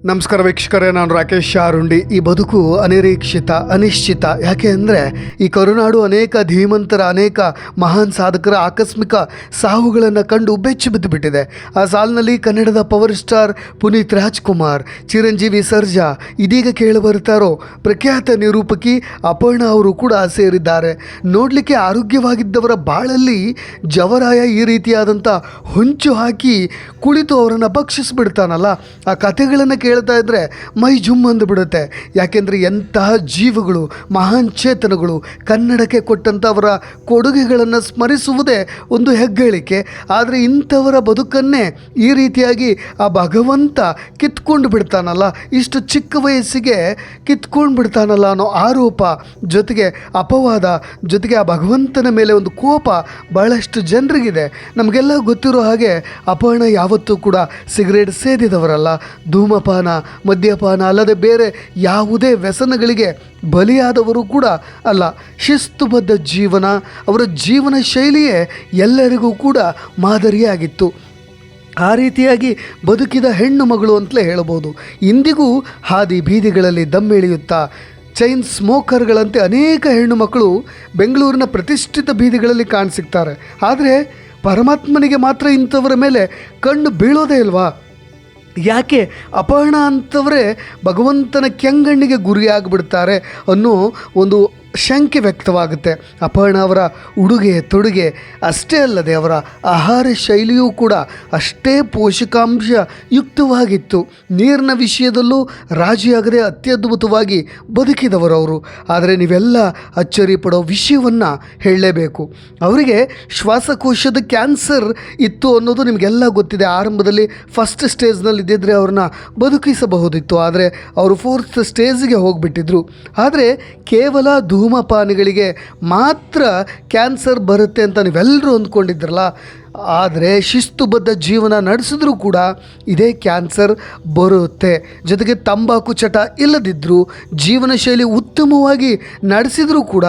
ನಮಸ್ಕಾರ ವೀಕ್ಷಕರೇ, ನಾನು ರಾಕೇಶ್ ಶಾರುಂಡಿ. ಈ ಬದುಕು ಅನಿರೀಕ್ಷಿತ, ಅನಿಶ್ಚಿತ. ಯಾಕೆ ಅಂದರೆ ಈ ಕರುನಾಡು ಅನೇಕ ಧೀಮಂತರ, ಅನೇಕ ಮಹಾನ್ ಸಾಧಕರ ಆಕಸ್ಮಿಕ ಸಾವುಗಳನ್ನು ಕಂಡು ಬೆಚ್ಚಿ ಬಿದ್ದುಬಿಟ್ಟಿದೆ. ಆ ಸಾಲಿನಲ್ಲಿ ಕನ್ನಡದ ಪವರ್ ಸ್ಟಾರ್ ಪುನೀತ್ ರಾಜ್ಕುಮಾರ್, ಚಿರಂಜೀವಿ ಸರ್ಜಾ, ಇದೀಗ ಕೇಳಿಬರ್ತಾರೋ ಪ್ರಖ್ಯಾತ ನಿರೂಪಕಿ ಅಪರ್ಣಾ ಅವರು ಕೂಡ ಸೇರಿದ್ದಾರೆ. ನೋಡಲಿಕ್ಕೆ ಆರೋಗ್ಯವಾಗಿದ್ದವರ ಬಾಳಲ್ಲಿ ಜವರಾಯ ಈ ರೀತಿಯಾದಂಥ ಹೊಂಚು ಹಾಕಿ ಕುಳಿತು ಅವರನ್ನು ಭಕ್ಷಿಸ್ಬಿಡ್ತಾನಲ್ಲ, ಆ ಕಥೆಗಳನ್ನು ಕೇಳ್ತಾ ಇದ್ದರೆ ಮೈ ಜುಮ್ ಅಂದುಬಿಡುತ್ತೆ. ಯಾಕೆಂದರೆ ಎಂತಹ ಜೀವಗಳು, ಮಹಾನ್ ಚೇತನಗಳು ಕನ್ನಡಕ್ಕೆ ಕೊಟ್ಟಂಥವರ ಕೊಡುಗೆಗಳನ್ನು ಸ್ಮರಿಸುವುದೇ ಒಂದು ಹೆಗ್ಗಳಿಕೆ. ಆದರೆ ಇಂಥವರ ಬದುಕನ್ನೇ ಈ ರೀತಿಯಾಗಿ ಆ ಭಗವಂತ ಕಿತ್ಕೊಂಡು ಬಿಡ್ತಾನಲ್ಲ, ಇಷ್ಟು ಚಿಕ್ಕ ವಯಸ್ಸಿಗೆ ಕಿತ್ಕೊಂಡು ಬಿಡ್ತಾನಲ್ಲ ಅನ್ನೋ ಆರೋಪ, ಜೊತೆಗೆ ಅಪವಾದ, ಜೊತೆಗೆ ಆ ಭಗವಂತನ ಮೇಲೆ ಒಂದು ಕೋಪ ಬಹಳಷ್ಟು ಜನರಿಗಿದೆ. ನಮಗೆಲ್ಲ ಗೊತ್ತಿರೋ ಹಾಗೆ ಅಪರ್ಣ ಯಾವತ್ತೂ ಕೂಡ ಸಿಗರೇಟ್ ಸೇದಿದವರಲ್ಲ, ಧೂಮಪಾನ, ಮದ್ಯಪಾನ ಅಲ್ಲದೆ ಬೇರೆ ಯಾವುದೇ ವ್ಯಸನಗಳಿಗೆ ಬಲಿಯಾದವರು ಕೂಡ ಅಲ್ಲ. ಶಿಸ್ತುಬದ್ಧ ಜೀವನ, ಅವರ ಜೀವನ ಶೈಲಿಯೇ ಎಲ್ಲರಿಗೂ ಕೂಡ ಮಾದರಿಯಾಗಿತ್ತು. ಆ ರೀತಿಯಾಗಿ ಬದುಕಿದ ಹೆಣ್ಣು ಮಗಳು ಅಂತಲೇ ಹೇಳ್ಬೋದು. ಇಂದಿಗೂ ಹಾದಿ ಬೀದಿಗಳಲ್ಲಿ ದಮ್ಮೆಳೆಯುತ್ತಾ ಚೈನ್ ಸ್ಮೋಕರ್ಗಳಂತೆ ಅನೇಕ ಹೆಣ್ಣು ಮಕ್ಕಳು ಬೆಂಗಳೂರಿನ ಪ್ರತಿಷ್ಠಿತ ಬೀದಿಗಳಲ್ಲಿ ಕಾಣಸಿಗ್ತಾರೆ. ಆದರೆ ಪರಮಾತ್ಮನಿಗೆ ಮಾತ್ರ ಇಂಥವರ ಮೇಲೆ ಕಣ್ಣು ಬೀಳೋದೇ ಇಲ್ವಾ? ಯಾಕೆ ಅಪರ್ಣ ಅಂತವರೇ ಭಗವಂತನ ಕೆಂಗಣ್ಣಿಗೆ ಗುರಿಯಾಗಿಬಿಡ್ತಾರೆ ಅನ್ನೋ ಒಂದು ಶಂಕೆ ವ್ಯಕ್ತವಾಗುತ್ತೆ. ಅಪರ್ಣ ಅವರ ಉಡುಗೆ ತೊಡುಗೆ ಅಷ್ಟೇ ಅಲ್ಲದೆ ಅವರ ಆಹಾರ ಶೈಲಿಯೂ ಕೂಡ ಅಷ್ಟೇ ಪೋಷಕಾಂಶ ಯುಕ್ತವಾಗಿತ್ತು. ನೀರಿನ ವಿಷಯದಲ್ಲೂ ರಾಜಿಯಾಗದೆ ಅತ್ಯದ್ಭುತವಾಗಿ ಬದುಕಿದವರವರು. ಆದರೆ ನೀವೆಲ್ಲ ಅಚ್ಚರಿ ಪಡೋ ವಿಷಯವನ್ನು ಹೇಳಲೇಬೇಕು. ಅವರಿಗೆ ಶ್ವಾಸಕೋಶದ ಕ್ಯಾನ್ಸರ್ ಇತ್ತು ಅನ್ನೋದು ನಿಮಗೆಲ್ಲ ಗೊತ್ತಿದೆ. ಆರಂಭದಲ್ಲಿ ಫಸ್ಟ್ ಸ್ಟೇಜ್ನಲ್ಲಿ ಇದ್ದಿದ್ದರೆ ಅವ್ರನ್ನ ಬದುಕಿಸಬಹುದಿತ್ತು, ಆದರೆ ಅವರು 4th ಸ್ಟೇಜಿಗೆ ಹೋಗಿಬಿಟ್ಟಿದ್ರು. ಆದರೆ ಕೇವಲ ಧೂಮಪಾನಿಗಳಿಗೆ ಮಾತ್ರ ಕ್ಯಾನ್ಸರ್ ಬರುತ್ತೆ ಅಂತ ನೀವೆಲ್ಲರೂ ಅಂದ್ಕೊಂಡಿದ್ರಲ್ಲ, ಆದರೆ ಶಿಸ್ತುಬದ್ಧ ಜೀವನ ನಡೆಸಿದ್ರೂ ಕೂಡ ಇದೇ ಕ್ಯಾನ್ಸರ್ ಬರುತ್ತೆ. ಜೊತೆಗೆ ತಂಬಾಕು ಚಟ ಇಲ್ಲದಿದ್ದರೂ, ಜೀವನ ಶೈಲಿ ಉತ್ತಮವಾಗಿ ನಡೆಸಿದರೂ ಕೂಡ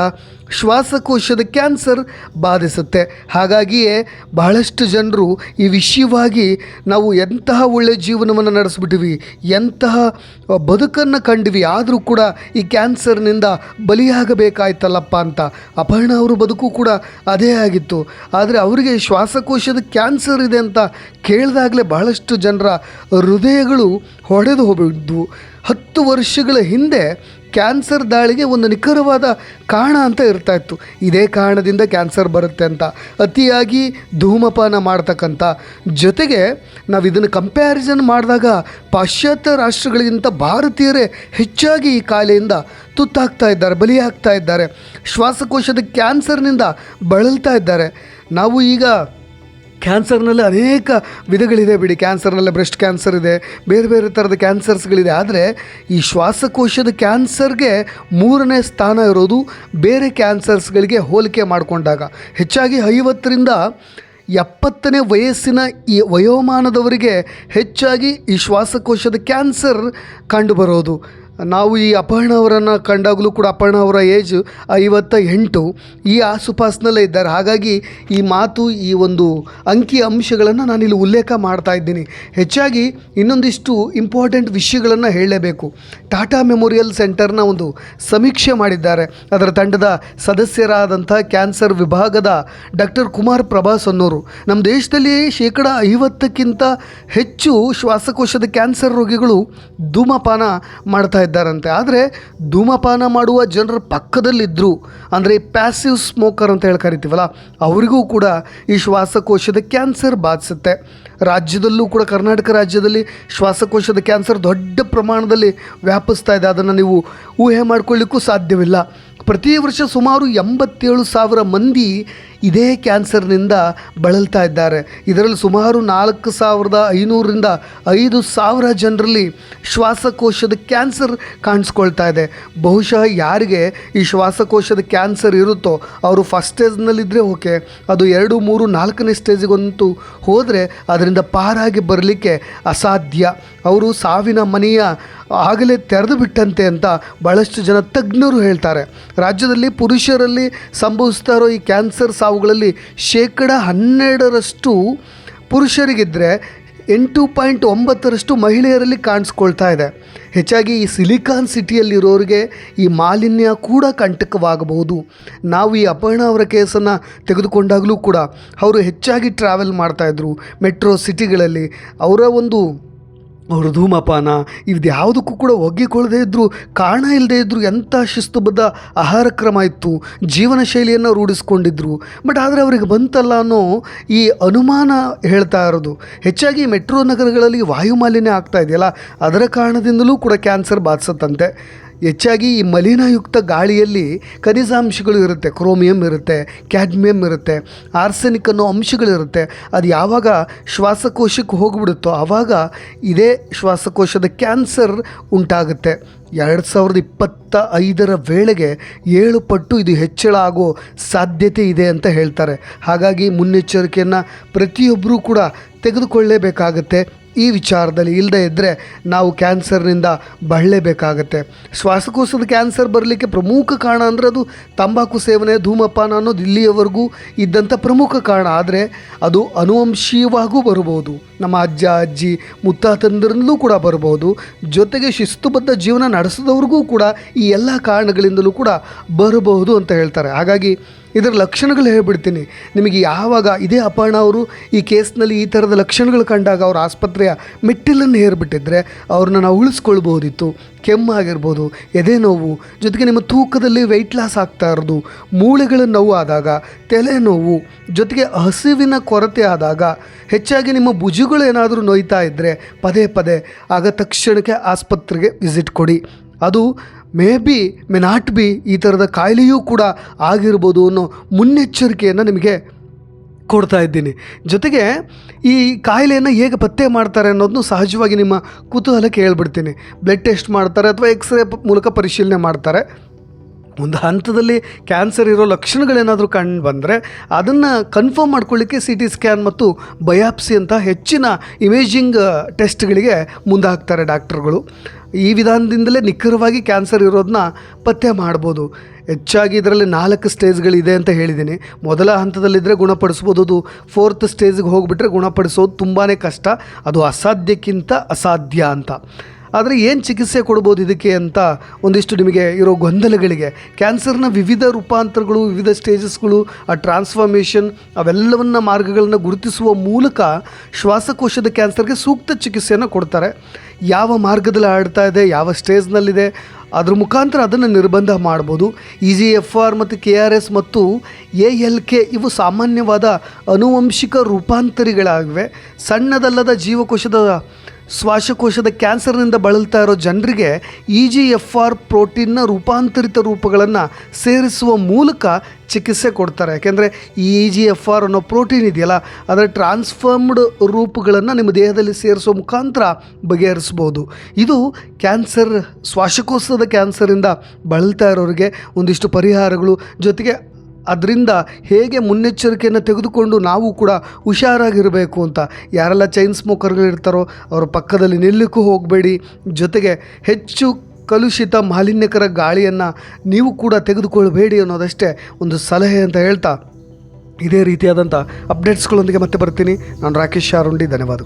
ಶ್ವಾಸಕೋಶದ ಕ್ಯಾನ್ಸರ್ ಬಾಧಿಸುತ್ತೆ. ಹಾಗಾಗಿಯೇ ಬಹಳಷ್ಟು ಜನರು ಈ ವಿಷಯವಾಗಿ ನಾವು ಎಂತಹ ಒಳ್ಳೆಯ ಜೀವನವನ್ನು ನಡೆಸ್ಬಿಟ್ಟಿವಿ, ಎಂತಹ ಬದುಕನ್ನು ಕಂಡ್ವಿ, ಆದರೂ ಕೂಡ ಈ ಕ್ಯಾನ್ಸರ್ನಿಂದ ಬಲಿಯಾಗಬೇಕಾಯ್ತಲ್ಲಪ್ಪ ಅಂತ. ಅಪರ್ಣ ಅವರು ಬದುಕು ಕೂಡ ಅದೇ ಆಗಿತ್ತು. ಆದರೆ ಅವರಿಗೆ ಶ್ವಾಸಕೋಶದ ಕ್ಯಾನ್ಸರ್ ಇದೆ ಅಂತ ಕೇಳಿದಾಗಲೇ ಬಹಳಷ್ಟು ಜನರ ಹೃದಯಗಳು ಹೊಡೆದು ಹೋಗಿದ್ವು. 10 ವರ್ಷಗಳ ಹಿಂದೆ ಕ್ಯಾನ್ಸರ್ ದಾಳಿಗೆ ಒಂದು ನಿಖರವಾದ ಕಾರಣ ಅಂತ ಇರ್ತಾಯಿತ್ತು. ಇದೇ ಕಾರಣದಿಂದ ಕ್ಯಾನ್ಸರ್ ಬರುತ್ತೆ ಅಂತ, ಅತಿಯಾಗಿ ಧೂಮಪಾನ ಮಾಡ್ತಕ್ಕಂಥ. ಜೊತೆಗೆ ನಾವು ಇದನ್ನು ಕಂಪ್ಯಾರಿಸನ್ ಮಾಡಿದಾಗ ಪಾಶ್ಚಾತ್ಯ ರಾಷ್ಟ್ರಗಳಿಗಿಂತ ಭಾರತೀಯರೇ ಹೆಚ್ಚಾಗಿ ಈ ಕಾಯಿಲೆಯಿಂದ ತುತ್ತಾಗ್ತಾ ಇದ್ದಾರೆ, ಬಲಿಯಾಗ್ತಾ ಇದ್ದಾರೆ, ಶ್ವಾಸಕೋಶದ ಕ್ಯಾನ್ಸರ್ನಿಂದ ಬಳಲ್ತಾ ಇದ್ದಾರೆ. ನಾವು ಈಗ ಕ್ಯಾನ್ಸರ್ನಲ್ಲಿ ಅನೇಕ ವಿಧಗಳಿದೆ ಬಿಡಿ. ಕ್ಯಾನ್ಸರ್ನಲ್ಲಿ ಬ್ರೆಸ್ಟ್ ಕ್ಯಾನ್ಸರ್ ಇದೆ, ಬೇರೆ ಬೇರೆ ಥರದ ಕ್ಯಾನ್ಸರ್ಸ್ಗಳಿದೆ. ಆದರೆ ಈ ಶ್ವಾಸಕೋಶದ ಕ್ಯಾನ್ಸರ್ಗೆ 3ನೇ ಸ್ಥಾನ ಇರೋದು ಬೇರೆ ಕ್ಯಾನ್ಸರ್ಸ್ಗಳಿಗೆ ಹೋಲಿಕೆ ಮಾಡಿಕೊಂಡಾಗ. ಹೆಚ್ಚಾಗಿ 50ರಿಂದ 70ನೇ ವಯಸ್ಸಿನ ಈ ವಯೋಮಾನದವರಿಗೆ ಹೆಚ್ಚಾಗಿ ಈ ಶ್ವಾಸಕೋಶದ ಕ್ಯಾನ್ಸರ್ ಕಂಡುಬರೋದು. ನಾವು ಈ ಅಪರ್ಣ ಅವರನ್ನು ಕಂಡಾಗಲೂ ಕೂಡ ಅಪರ್ಣ ಅವರ ಏಜ್ 58, ಈ ಆಸುಪಾಸಿನಲ್ಲೇ ಇದ್ದಾರೆ. ಹಾಗಾಗಿ ಈ ಮಾತು, ಈ ಒಂದು ಅಂಕಿ ಅಂಶಗಳನ್ನು ನಾನಿಲ್ಲಿ ಉಲ್ಲೇಖ ಮಾಡ್ತಾ ಇದ್ದೀನಿ. ಹೆಚ್ಚಾಗಿ ಇನ್ನೊಂದಿಷ್ಟು ಇಂಪಾರ್ಟೆಂಟ್ ವಿಷಯಗಳನ್ನು ಹೇಳಲೇಬೇಕು. ಟಾಟಾ ಮೆಮೋರಿಯಲ್ ಸೆಂಟರ್ನ ಒಂದು ಸಮೀಕ್ಷೆ ಮಾಡಿದ್ದಾರೆ. ಅದರ ತಂಡದ ಸದಸ್ಯರಾದಂಥ ಕ್ಯಾನ್ಸರ್ ವಿಭಾಗದ ಡಾಕ್ಟರ್ ಕುಮಾರ್ ಪ್ರಭಾಸ್ ಅನ್ನೋರು ನಮ್ಮ ದೇಶದಲ್ಲಿ 50%ಕ್ಕಿಂತ ಹೆಚ್ಚು ಶ್ವಾಸಕೋಶದ ಕ್ಯಾನ್ಸರ್ ರೋಗಿಗಳು ಧೂಮಪಾನ ಮಾಡ್ತಾ ಇದ್ದಾರಂತೆ. ಆದರೆ ಧೂಮಪಾನ ಮಾಡುವ ಜನರ ಪಕ್ಕದಲ್ಲಿದ್ದರು, ಅಂದರೆ ಪ್ಯಾಸಿವ್ ಸ್ಮೋಕರ್ ಅಂತ ಹೇಳಿ ಕರಿತೀವಲ್ಲ, ಅವರಿಗೂ ಕೂಡ ಈ ಶ್ವಾಸಕೋಶದ ಕ್ಯಾನ್ಸರ್ ಬಾಧಿಸುತ್ತೆ. ರಾಜ್ಯದಲ್ಲೂ ಕೂಡ, ಕರ್ನಾಟಕ ರಾಜ್ಯದಲ್ಲಿ ಶ್ವಾಸಕೋಶದ ಕ್ಯಾನ್ಸರ್ ದೊಡ್ಡ ಪ್ರಮಾಣದಲ್ಲಿ ವ್ಯಾಪಿಸ್ತಾ ಇದೆ. ಅದನ್ನು ನೀವು ಊಹೆ ಮಾಡ್ಕೊಳ್ಳಿಕ್ಕೂ ಸಾಧ್ಯವಿಲ್ಲ. ಪ್ರತಿ ವರ್ಷ ಸುಮಾರು 87,000 ಮಂದಿ ಇದೇ ಕ್ಯಾನ್ಸರ್ನಿಂದ ಬಳಲ್ತಾ ಇದ್ದಾರೆ. ಇದರಲ್ಲಿ ಸುಮಾರು 4,500ರಿಂದ 5,000 ಜನರಲ್ಲಿ ಶ್ವಾಸಕೋಶದ ಕ್ಯಾನ್ಸರ್ ಕಾಣಿಸ್ಕೊಳ್ತಾ ಇದೆ. ಬಹುಶಃ ಯಾರಿಗೆ ಈ ಶ್ವಾಸಕೋಶದ ಕ್ಯಾನ್ಸರ್ ಇರುತ್ತೋ ಅವರು ಫಸ್ಟ್ ಸ್ಟೇಜ್ನಲ್ಲಿದ್ದರೆ ಓಕೆ, ಅದು 2, 3, 4ನೇ ಸ್ಟೇಜಿಗಂತೂ ಹೋದರೆ ಅದರಿಂದ ಪಾರಾಗಿ ಬರಲಿಕ್ಕೆ ಅಸಾಧ್ಯ. ಅವರು ಸಾವಿನ ಮನೆಯ ಆಗಲೇ ತೆರೆದು ಬಿಟ್ಟಂತೆ ಅಂತ ಭಾಳಷ್ಟು ಜನ ತಜ್ಞರು ಹೇಳ್ತಾರೆ. ರಾಜ್ಯದಲ್ಲಿ ಪುರುಷರಲ್ಲಿ ಸಂಭವಿಸ್ತಾ ಇರೋ ಈ ಕ್ಯಾನ್ಸರ್ ಸಾವುಗಳಲ್ಲಿ 12% ಪುರುಷರಿಗಿದ್ದರೆ 8.9 ಮಹಿಳೆಯರಲ್ಲಿ ಕಾಣಿಸ್ಕೊಳ್ತಾ ಇದೆ. ಹೆಚ್ಚಾಗಿ ಈ ಸಿಲಿಕಾನ್ ಸಿಟಿಯಲ್ಲಿರೋರಿಗೆ ಈ ಮಾಲಿನ್ಯ ಕೂಡ ಕಂಟಕವಾಗಬಹುದು. ನಾವು ಈ ಅಪರ್ಣಾ ಅವರ ಕೇಸನ್ನು ತೆಗೆದುಕೊಂಡಾಗಲೂ ಕೂಡ ಅವರು ಹೆಚ್ಚಾಗಿ ಟ್ರಾವೆಲ್ ಮಾಡ್ತಾಯಿದ್ರು ಮೆಟ್ರೋ ಸಿಟಿಗಳಲ್ಲಿ. ಅವರು ಧೂಮಪಾನ ಇದು ಯಾವುದಕ್ಕೂ ಕೂಡ ಒಗ್ಗಿಕೊಳ್ಳದೇ ಇದ್ದರು, ಕಾರಣ ಇಲ್ಲದೇ ಇದ್ದರು. ಎಂಥ ಶಿಸ್ತುಬದ್ಧ ಆಹಾರ ಕ್ರಮ ಇತ್ತು, ಜೀವನ ಶೈಲಿಯನ್ನು ರೂಢಿಸ್ಕೊಂಡಿದ್ರು. ಬಟ್ ಆದರೆ ಅವರಿಗೆ ಬಂತಲ್ಲ ಅನ್ನೋ ಈ ಅನುಮಾನ ಹೇಳ್ತಾ ಇರೋದು. ಹೆಚ್ಚಾಗಿ ಮೆಟ್ರೋ ನಗರಗಳಲ್ಲಿ ವಾಯು ಮಾಲಿನ್ಯ ಆಗ್ತಾ ಇದೆಯಲ್ಲ, ಅದರ ಕಾರಣದಿಂದಲೂ ಕೂಡ ಕ್ಯಾನ್ಸರ್ ಬಾಧಿಸುತ್ತಂತೆ. ಹೆಚ್ಚಾಗಿ ಈ ಮಲಿನಯುಕ್ತ ಗಾಳಿಯಲ್ಲಿ ಖನಿಜಾಂಶಗಳು ಇರುತ್ತೆ, ಕ್ರೋಮಿಯಂ ಇರುತ್ತೆ, ಕ್ಯಾಡ್ಮಿಯಂ ಇರುತ್ತೆ, ಆರ್ಸೆನಿಕ್ ಅನ್ನೋ ಅಂಶಗಳಿರುತ್ತೆ. ಅದು ಯಾವಾಗ ಶ್ವಾಸಕೋಶಕ್ಕೆ ಹೋಗಿಬಿಡುತ್ತೋ ಆವಾಗ ಇದೇ ಶ್ವಾಸಕೋಶದ ಕ್ಯಾನ್ಸರ್ ಉಂಟಾಗುತ್ತೆ. 2025 ವೇಳೆಗೆ 7 ಪಟ್ಟು ಇದು ಹೆಚ್ಚಳ ಆಗೋ ಸಾಧ್ಯತೆ ಇದೆ ಅಂತ ಹೇಳ್ತಾರೆ. ಹಾಗಾಗಿ ಮುನ್ನೆಚ್ಚರಿಕೆಯನ್ನು ಪ್ರತಿಯೊಬ್ಬರೂ ಕೂಡ ತೆಗೆದುಕೊಳ್ಳಲೇಬೇಕಾಗತ್ತೆ. ಈ ವಿಚಾರದಲ್ಲಿ ಇಲ್ಲದೇ ಇದ್ದರೆ ನಾವು ಕ್ಯಾನ್ಸರ್ನಿಂದ ಬಳಲೇಬೇಕಾಗತ್ತೆ. ಶ್ವಾಸಕೋಶದ ಕ್ಯಾನ್ಸರ್ ಬರಲಿಕ್ಕೆ ಪ್ರಮುಖ ಕಾರಣ ಅಂದರೆ ಅದು ತಂಬಾಕು ಸೇವನೆ, ಧೂಮಪಾನ ಅನ್ನೋದು ಇಲ್ಲಿಯವರೆಗೂ ಇದ್ದಂಥ ಪ್ರಮುಖ ಕಾರಣ. ಆದರೆ ಅದು ಅನುವಂಶೀಯವಾಗೂ ಬರ್ಬೋದು, ನಮ್ಮ ಅಜ್ಜ ಅಜ್ಜಿ ಮುತ್ತಾತಂದ್ರಿಂದಲೂ ಕೂಡ ಬರ್ಬೋದು. ಜೊತೆಗೆ ಶಿಸ್ತುಬದ್ಧ ಜೀವನ ನಡೆಸಿದವ್ರಿಗೂ ಕೂಡ ಈ ಎಲ್ಲ ಕಾರಣಗಳಿಂದಲೂ ಕೂಡ ಬರಬಹುದು ಅಂತ ಹೇಳ್ತಾರೆ. ಹಾಗಾಗಿ ಇದರ ಲಕ್ಷಣಗಳು ಹೇಳ್ಬಿಡ್ತೀನಿ ನಿಮಗೆ. ಯಾವಾಗ ಇದೇ ಅಪರ್ಣಾ ಅವರು ಈ ಕೇಸ್ನಲ್ಲಿ ಈ ಥರದ ಲಕ್ಷಣಗಳು ಕಂಡಾಗ ಅವ್ರ ಆಸ್ಪತ್ರೆಯ ಮೆಟ್ಟಿಲನ್ನು ಏರ್ಬಿಟ್ಟಿದ್ರೆ ಅವ್ರನ್ನ ನಾವು ಉಳಿಸ್ಕೊಳ್ಬೋದಿತ್ತು. ಕೆಮ್ಮಾಗಿರ್ಬೋದು, ಎದೆ ನೋವು, ಜೊತೆಗೆ ನಿಮ್ಮ ತೂಕದಲ್ಲಿ ವೆಯ್ಟ್ ಲಾಸ್ ಆಗ್ತಾ ಇರೋದು, ಮೂಳೆಗಳ ನೋವು ಆದಾಗ, ತಲೆನೋವು, ಜೊತೆಗೆ ಹಸಿವಿನ ಕೊರತೆ ಆದಾಗ, ಹೆಚ್ಚಾಗಿ ನಿಮ್ಮ ಭುಜಗಳು ಏನಾದರೂ ನೋಯ್ತಾ ಇದ್ದರೆ ಪದೇ ಪದೇ ಆಗ ತಕ್ಷಣಕ್ಕೆ ಆಸ್ಪತ್ರೆಗೆ ವಿಸಿಟ್ ಕೊಡಿ. ಅದು ಮೇ ನಾಟ್ ಬಿ ಈ ಥರದ ಕಾಯಿಲೆಯೂ ಕೂಡ ಆಗಿರ್ಬೋದು ಅನ್ನೋ ಮುನ್ನೆಚ್ಚರಿಕೆಯನ್ನು ನಿಮಗೆ ಕೊಡ್ತಾ ಇದ್ದೀನಿ. ಜೊತೆಗೆ ಈ ಕಾಯಿಲೆಯನ್ನು ಹೇಗೆ ಪತ್ತೆ ಮಾಡ್ತಾರೆ ಅನ್ನೋದನ್ನು ಸಹಜವಾಗಿ ನಿಮ್ಮ ಕುತೂಹಲಕ್ಕೆ ಹೇಳ್ಬಿಡ್ತೀನಿ. ಬ್ಲಡ್ ಟೆಸ್ಟ್ ಮಾಡ್ತಾರೆ ಅಥವಾ ಎಕ್ಸ್ರೇ ಮೂಲಕ ಪರಿಶೀಲನೆ ಮಾಡ್ತಾರೆ. ಒಂದು ಹಂತದಲ್ಲಿ ಕ್ಯಾನ್ಸರ್ ಇರೋ ಲಕ್ಷಣಗಳೇನಾದರೂ ಕಂಡು ಬಂದರೆ ಅದನ್ನು ಕನ್ಫರ್ಮ್ ಮಾಡ್ಕೊಳ್ಳಿಕ್ಕೆ CT ಸ್ಕ್ಯಾನ್ ಮತ್ತು ಬಯಾಪ್ಸಿ ಅಂತ ಹೆಚ್ಚಿನ ಇಮೇಜಿಂಗ್ ಟೆಸ್ಟ್ಗಳಿಗೆ ಮುಂದಾಗ್ತಾರೆ ಡಾಕ್ಟರ್ಗಳು. ಈ ವಿಧಾನದಿಂದಲೇ ನಿಖರವಾಗಿ ಕ್ಯಾನ್ಸರ್ ಇರೋದನ್ನ ಪತ್ತೆ ಮಾಡ್ಬೋದು. ಹೆಚ್ಚಾಗಿ ಇದರಲ್ಲಿ 4 ಸ್ಟೇಜ್ಗಳಿದೆ ಅಂತ ಹೇಳಿದ್ದೀನಿ. ಮೊದಲ ಹಂತದಲ್ಲಿದ್ದರೆ ಗುಣಪಡಿಸ್ಬೋದು. ಅದು 4th ಸ್ಟೇಜ್ಗೆ ಹೋಗಿಬಿಟ್ರೆ ಗುಣಪಡಿಸೋದು ತುಂಬಾ ಕಷ್ಟ, ಅದು ಅಸಾಧ್ಯಕ್ಕಿಂತ ಅಸಾಧ್ಯ ಅಂತ. ಆದರೆ ಏನು ಚಿಕಿತ್ಸೆ ಕೊಡ್ಬೋದು ಇದಕ್ಕೆ ಅಂತ ಒಂದಿಷ್ಟು ನಿಮಗೆ ಇರೋ ಗೊಂದಲಗಳಿಗೆ ಕ್ಯಾನ್ಸರ್ನ ವಿವಿಧ ರೂಪಾಂತರಗಳು, ವಿವಿಧ ಸ್ಟೇಜಸ್ಗಳು, ಆ ಟ್ರಾನ್ಸ್ಫಾರ್ಮೇಷನ್ ಅವೆಲ್ಲವನ್ನ ಮಾರ್ಗಗಳನ್ನು ಗುರುತಿಸುವ ಮೂಲಕ ಶ್ವಾಸಕೋಶದ ಕ್ಯಾನ್ಸರ್ಗೆ ಸೂಕ್ತ ಚಿಕಿತ್ಸೆಯನ್ನು ಕೊಡ್ತಾರೆ. ಯಾವ ಮಾರ್ಗದಲ್ಲಿ ಹರಡ್ತಾ ಇದೆ, ಯಾವ ಸ್ಟೇಜ್ನಲ್ಲಿದೆ, ಅದ್ರ ಮುಖಾಂತರ ಅದನ್ನು ನಿರ್ಬಂಧ ಮಾಡ್ಬೋದು. EGFR ಮತ್ತು KRS ಮತ್ತು ALK ಇವು ಸಾಮಾನ್ಯವಾದ ಅನುವಂಶಿಕ ರೂಪಾಂತರಿಗಳಾಗಿವೆ. ಸಣ್ಣದಲ್ಲದ ಜೀವಕೋಶದ ಶ್ವಾಸಕೋಶದ ಕ್ಯಾನ್ಸರ್ನಿಂದ ಬಳಲ್ತಾ ಇರೋ ಜನರಿಗೆ EGFR ಪ್ರೋಟೀನ್ನ ರೂಪಾಂತರಿತ ರೂಪಗಳನ್ನು ಸೇರಿಸುವ ಮೂಲಕ ಚಿಕಿತ್ಸೆ ಕೊಡ್ತಾರೆ. ಯಾಕೆಂದರೆ ಈ EGFR ಅನ್ನೋ ಪ್ರೋಟೀನ್ ಇದೆಯಲ್ಲ, ಅದರ ಟ್ರಾನ್ಸ್ಫರ್ಮ್ಡ್ ರೂಪಗಳನ್ನು ನಿಮ್ಮ ದೇಹದಲ್ಲಿ ಸೇರಿಸೋ ಮುಖಾಂತರ ಬಗೆಹರಿಸ್ಬೋದು. ಇದು ಕ್ಯಾನ್ಸರ್, ಶ್ವಾಸಕೋಶದ ಕ್ಯಾನ್ಸರಿಂದ ಬಳಲ್ತಾ ಇರೋರಿಗೆ ಒಂದಿಷ್ಟು ಪರಿಹಾರಗಳು, ಜೊತೆಗೆ ಅದರಿಂದ ಹೇಗೆ ಮುನ್ನೆಚ್ಚರಿಕೆಯನ್ನು ತೆಗೆದುಕೊಂಡು ನಾವು ಕೂಡ ಹುಷಾರಾಗಿರಬೇಕು ಅಂತ. ಯಾರೆಲ್ಲ ಚೈನ್ ಸ್ಮೋಕರ್ಗಳಿರ್ತಾರೋ ಅವರ ಪಕ್ಕದಲ್ಲಿ ನಿಲ್ಲಕ್ಕೂ ಹೋಗಬೇಡಿ. ಜೊತೆಗೆ ಹೆಚ್ಚು ಕಲುಷಿತ ಮಾಲಿನ್ಯಕರ ಗಾಳಿಯನ್ನು ನೀವು ಕೂಡ ತೆಗೆದುಕೊಳ್ಳಬೇಡಿ ಅನ್ನೋದಷ್ಟೇ ಒಂದು ಸಲಹೆ ಅಂತ ಹೇಳ್ತಾ, ಇದೇ ರೀತಿಯಾದಂಥ ಅಪ್ಡೇಟ್ಸ್ಗಳೊಂದಿಗೆ ಮತ್ತೆ ಬರ್ತೀನಿ. ನಾನು ರಾಕೇಶ್ ಶಾರುಂಡಿ. ಧನ್ಯವಾದ.